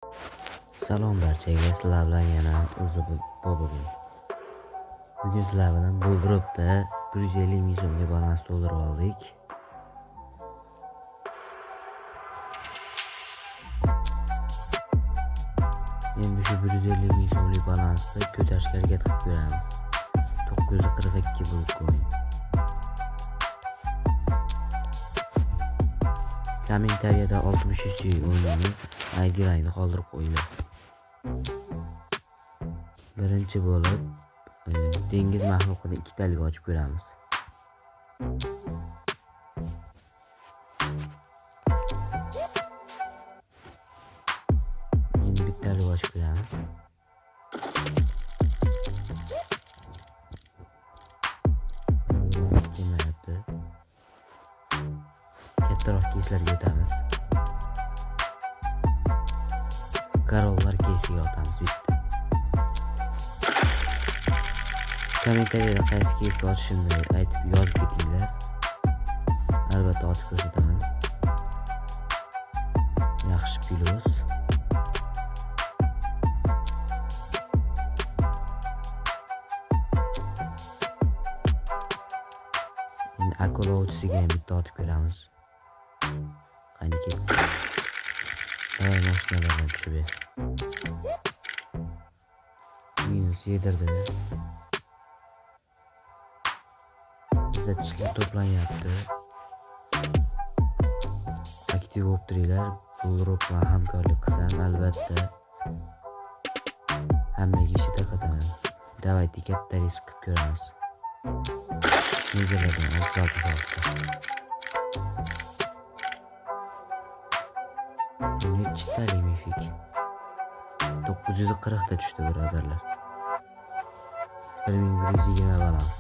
Salom barchaga, sizlar bilan yana o'zi Bobo'gin. Bugun sizlar bilan bu grupda 150 ming so'mga balans to'ldirib oldik. Endi shu 150 ming so'mlik balansni ko'tarishga harakat qilib ko'ramiz. 942 Bitcoin. Kommentariyada 63 o'yinimiz ID-larni qoldirib qo'yinglar. Birinchi bo'lib dengiz maxluqini ikkitalik ochib ko'ramiz. Endi bittalik ochib ko'ramiz. Kelmayapti. Kattaroq keyslarga o'tamiz. Karollar keysiga o'tamiz bitta. Kommentariyada qaysi keysga ochishimni aytib yozib ketinglar. Albatta ochib ko'rsataman. Yaxshi plus. Endi akula o'tisiga ham bitta otib ko'ramiz. Qani ketdi. Mashinalardan tushib edi. Minus yedirdi. Bizda tishlar to'planyapti. Aktiv bo'lib turinglar. Bu grup bilan hamkorlik qilsam albatta hammaga ishi tarqataman. Davaydi katta risk qilib ko'ramiz. Nezalardan o'zgarib qoldi. Nechta mifik 940 ta tushdi birodarlar. 1120 balans.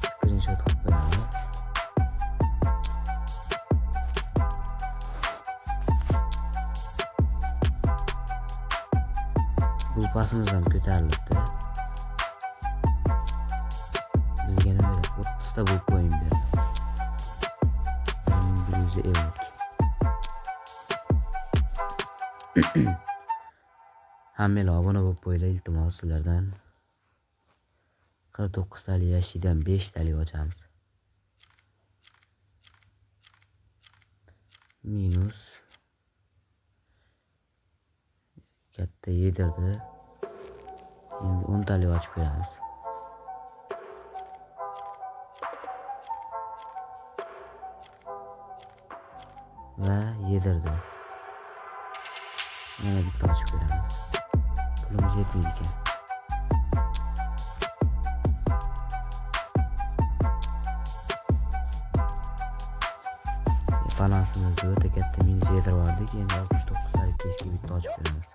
Screenshot qilib qo'yamiz. Bu pasimiz ham ko'tarilibdi. Bizga nima 30 ta bu coin berdi. 1150. Hammalar obuna bo'lib qo'yinglar, iltimos sizlardan. 49 talik yashidan 5 talik ochamiz. Minus katta yedirdi. Endi 10 talik ochib ko'ramiz. Va yedirdi. Yana bitta ochib ko'ramiz. Pulimiz yetmaydi ekan. Balansimizni o'ta katta minus yedirib oldik. Endi 69 talik keysga bitta ochib ko'ramiz.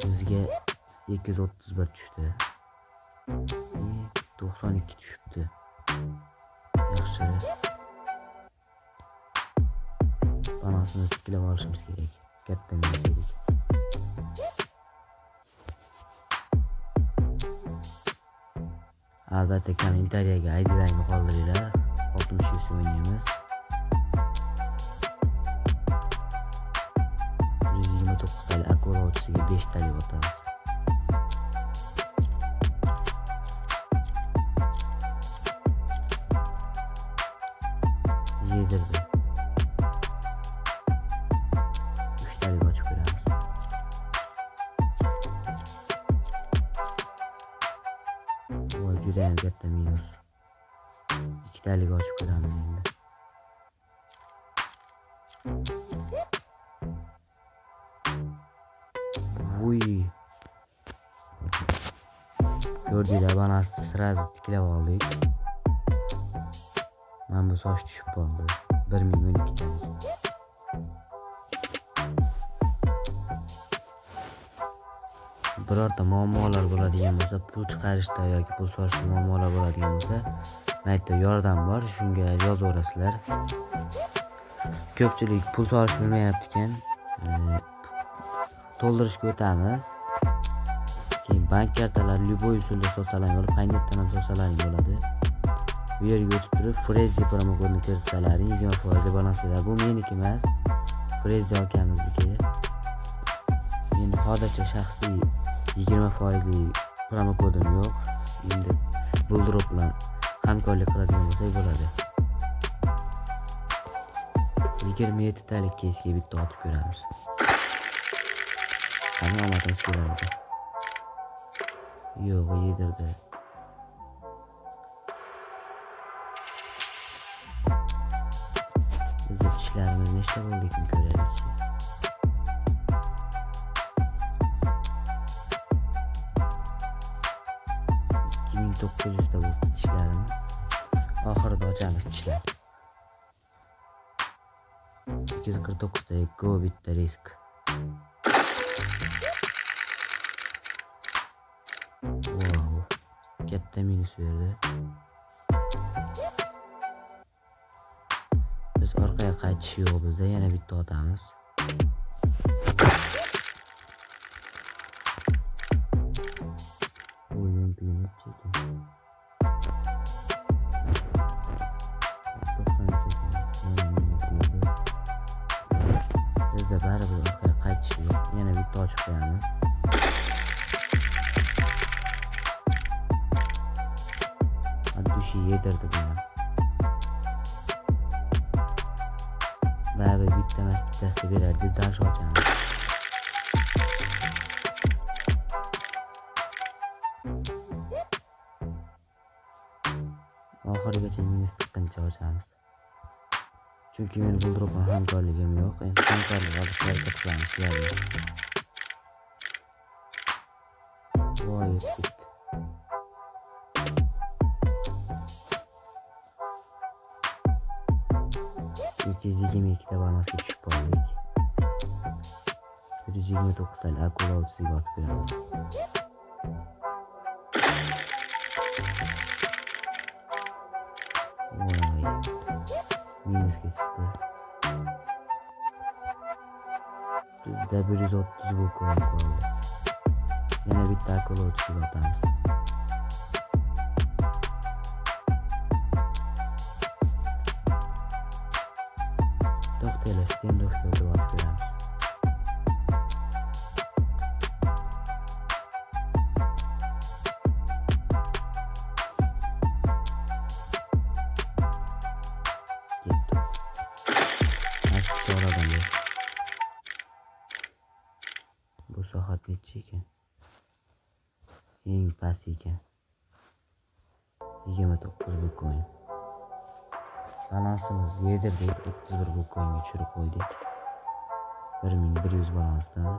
Bizga 231 tushdi. 92 tushibdi. Yaxshi. Balansimizni tiklab olishimiz kerak. Katta minus yedik. Albatta kommentariyaga ID-larni qoldiringlar. 63 o'ynaymiz. 129 talik akula o'tisiga 5 talik otamiz. Yedirdi. 3 talik ochib ko'ramiz. Voy, juda ham katta minus. 2 talik ochib ko'ramiz endi. Voy. Ko'rdinglar, balansni sirazi tiklab oldik. Mana bu soch tushib qoldi. 1012 talik. Birorta muammolar bo'ladigan bo'lsa, pul chiqarishda yoki pul sochishda muammolar bo'ladigan bo'lsa, mayda yordam bor, shunga yozaverasizlar. Ko'pchilik pul solish bilmayapti ekan. To'ldirishga o'tamiz. Keyin bank kartalari любой usulda sotsalaring bo'ladi, qaynetdan ham sotsalaring bo'ladi. Bu yerga o'tib turib Frezi promokodini kiritsalaring 20% balans beradi. Bu meniki emas, Frezi akamizniki. Men hozircha shaxsiy 20% promokodim yo'q. Endi Buldrop bilan hamkorlik qiladigan bo'lsak bo'ladi. 27 talik keysga bitta otib ko'ramiz. Qani omadimiz keladi. Yo'q, yedirdi. Bizning tishlarimiz nechta bo'ldikmi ko'raylik. 2900 ta bo'ldi tishlarimiz. Oxirida ochamiz tishlar. 249 ta go bitta risk. Wow. Katta minus berdi. Biz orqaga qaytish yo'q bizda, yana bitta otamiz. O'yin qiynab chekin. Bizda baribir orqaga qaytish yo'q. Yana bitta ochib qo'yamiz. Dushi yedirdi buni. Baribir bitta emas bittasi beradi deb dash ochamiz. Oxirigacha minus tiqqancha ochamiz. Chunki men Buldrop bilan hamkorligim yo'q. Endi hamkorlik olishga harakat qilamiz sizlarga. Voy, ketdi. 222 ta balansga tushib qoldik. 129 talik akula o'tisiga otib beramiz. Voy, minusga chiqdi. Bizda 130 bu ko'rib qoldi. Yana bitta akula o'tisiga otamiz. Stendof yo'lda olib beramiz. Ketdi. Bu soat necha ekan? Eng past ekan. 29 bitcoin. Balansimiz yedirdik, 31 bitcoinga tushirib qo'ydik. 1100 balansdan.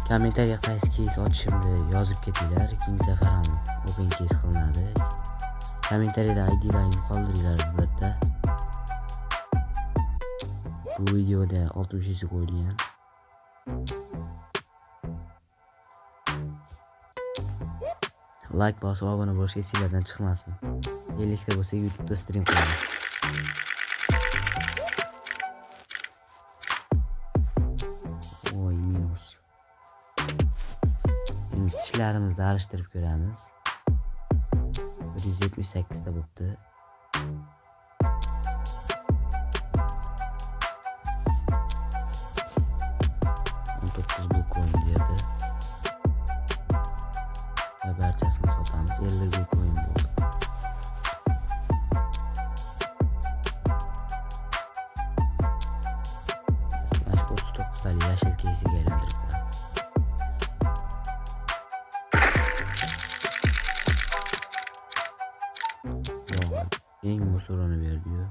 Kommentariya qaysi keys ochishimni yozib ketinglar. Ikkinchi safar ham open keys qilinadi. Kommentariyada IDlaringizni qoldiringlar albatta. Bu videoda 60 qo'yilgan. Like bosib obuna bo'lish esingizdan chiqmasin. 50 ta bo'lsa YouTube'da stream qilamiz. Voy, minus. Endi tishlarimizni alishtirib ko'ramiz. 178 ta bo'libdi. Barchasini sotamiz. 50 bitcoin bo'ldi. Mana 39 talik yashil keysiga aylantirib qo'yamiz. Voy, eng musurini berdi-yu.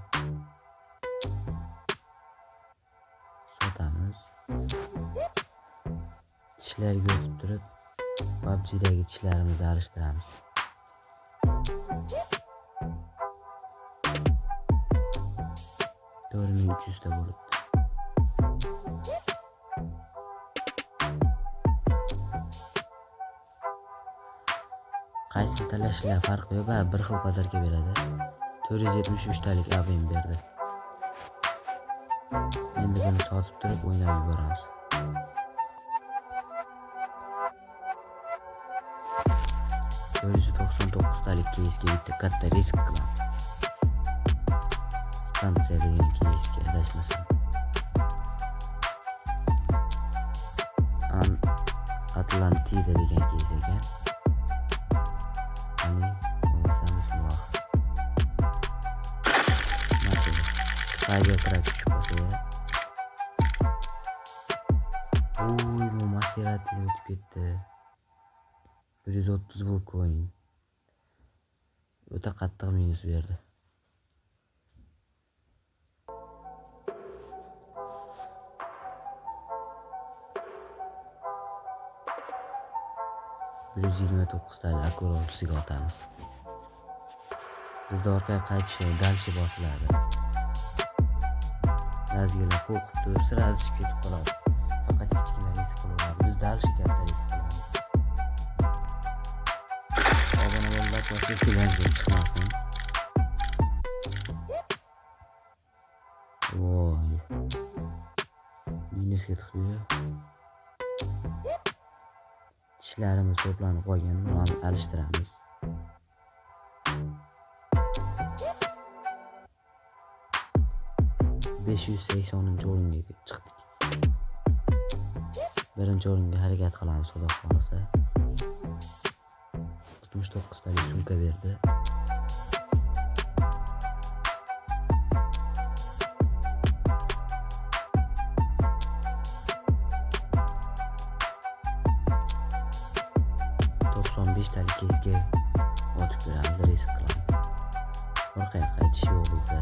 Sotamiz. Tishlarga o'tib turib PUBG'dagi tishlarimizni alishtiramiz. $4300 ta bo'libdi. Qaysini tanlashlar farqi yo'q, bir xil badarga beradi. 473 talik abim berdi. Endi buni sotib turib o'ynab yuboramiz. 499 talik keysga bitta katta risk qilamiz. Stansiya degan keysga adashmasam. Atlantida degan keys ekan. Qani bo'lmasa bismillah. Cybertruck tushib qolsa. Oy, bu Maserati o'tib ketdi. 130 pul coin. O'ta qattiq minus berdi. Biz 29 tane akula oltisiga otamiz. Bizda orqaga qaytish dalshi bosiladi. Ba'zilar qo'rqib turib sirasiz ketib qoladi. Faqat kichkina risk qiladi. Biz dalshi katta risk qilamiz. Obuna bo'lib qolsa sizlarga chiqmasin. Voy. Minusga tiqdi. Tishlarimiz to'planib qolgan, buni alishtiramiz. o'ringa chiqdik. Birinchi o'ringa harakat qilamiz, xudo xohlasa. 69 talik sumka berdi. talik keysga otib beramiz, risk qilamiz. Orqaga qaytish yo'q bizda.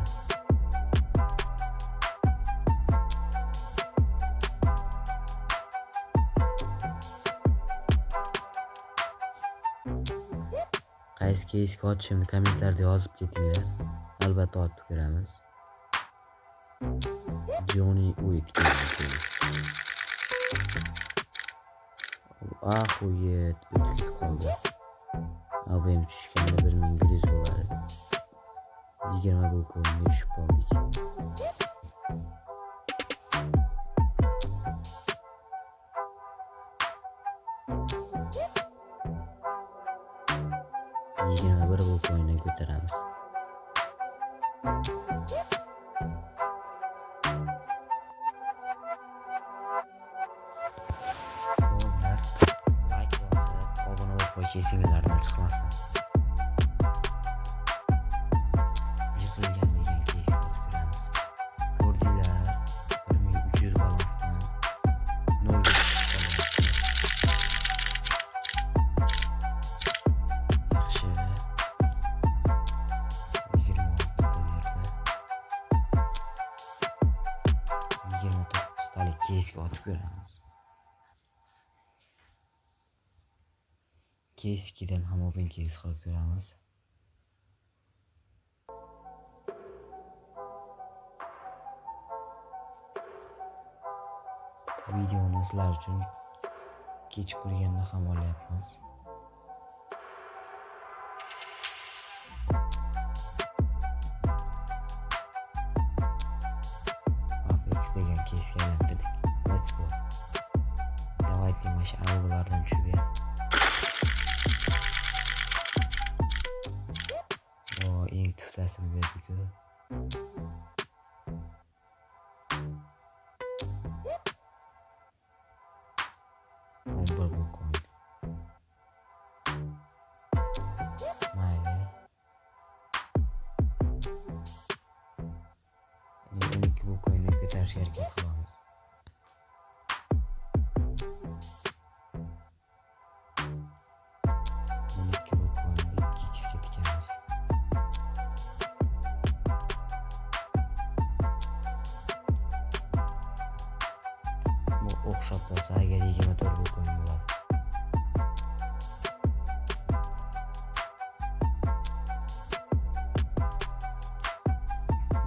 Qaysi keysga otishimni kommentlarda yozib ketinglar. Albatta otib ko'ramiz. Johnny Wick keys. Ahuyet, o'tib ketib qoldi. Abim tushganda 1100 bo'ladi. 20 pul coinga tushib qoldik. Bir pul coinga ko'taramiz. Kesinlikle çıkmasın. Yıkılgan degan keysga otib ko'ramiz. Ko'rdinglar, 1300 balansdan 0 ga chiqib yaxshi. 26 ta berdi. 29 talik keysga otib ko'ramiz. Keys 2'den ham open keys qilib ko'ramiz. Videoni sizlar uchun kech ko'rganda ham olyapmiz. Apex degan keysga aylantirdik. Let's go. Давайте mash avlardan tushib ber. Eng tuftasini berdik-ku. Bu coin. Mayli. 12 bu coinni ko'tarishga harakat qilamiz. O'xshab qolsa agar 24 pul coin bo'ladi.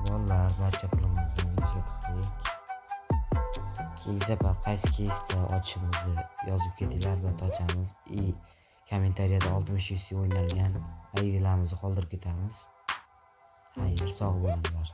Bolalar, barcha pulimizni minusga tiqdik. Keyingi safar qaysi keysda ochishimizni yozib ketinglar, albatta ochamiz. Kommentariyada 60 o'ynalgan ID'larimizni qoldirib ketamiz. Xayr, sog' bo'linglar.